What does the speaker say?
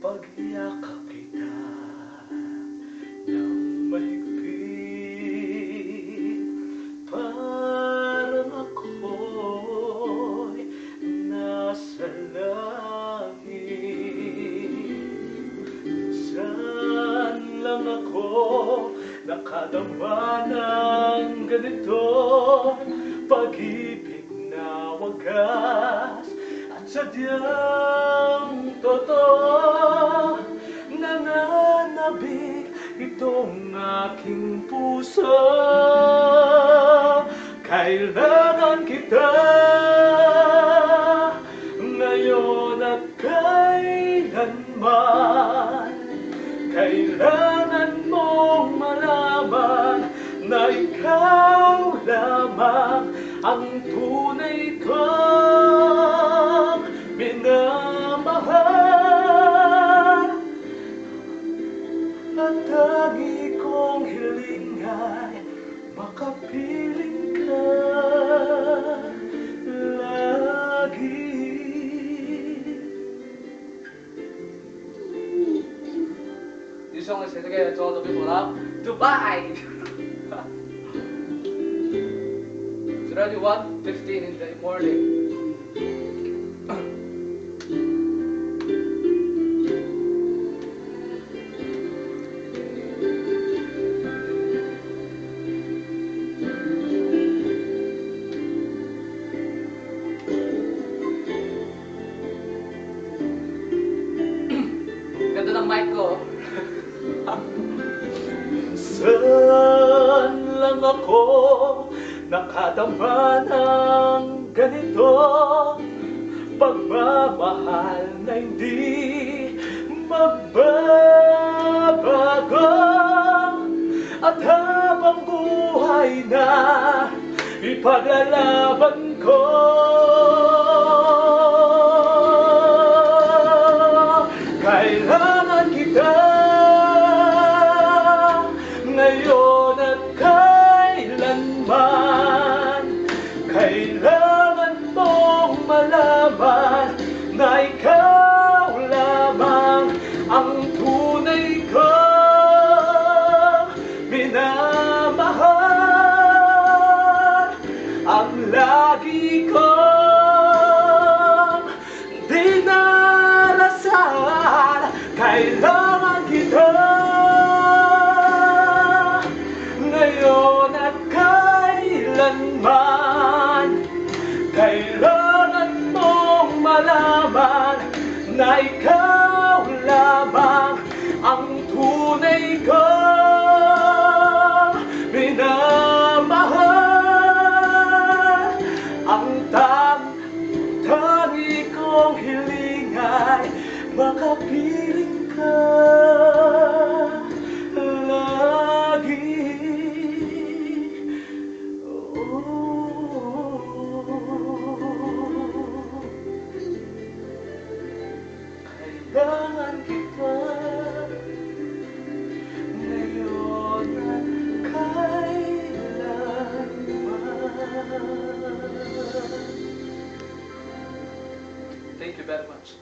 pagyakap kita ng mahigpit, parang ako'y nasa langit. Saan lang ako nakadama ng ganitong pag-ibig na wagas at sadyang totoo. Nananabik itong aking puso, kailangan kita ngayon at kailanman. Kailangan mong malaman na ikaw lamang ang tunay kong minamahal. At tangi kong hiling ay makapiling ka lagi. This song is dedicated to all the people of Dubai. It's already 1:15 in the morning. Ganda ng mic ko. Saan lang ako nakadama ng ganito pagmamahal na hindi magbabago. At habang buhay na ipaglalaban ko, kailangan kita ngayon at kailanman. Kailangan mong malaman na ikaw lamang ang tunay kong minamahal. Ang lagi kong dinarasal, kailangan kita ngayon at kailanman. Kailangan mong malaman na ikaw lamang ang tunay kong minamahal. Ang tangi kong hiling ay makapiling ka lagi. Kailangan kita ngayon at kailanman. Thank you very much.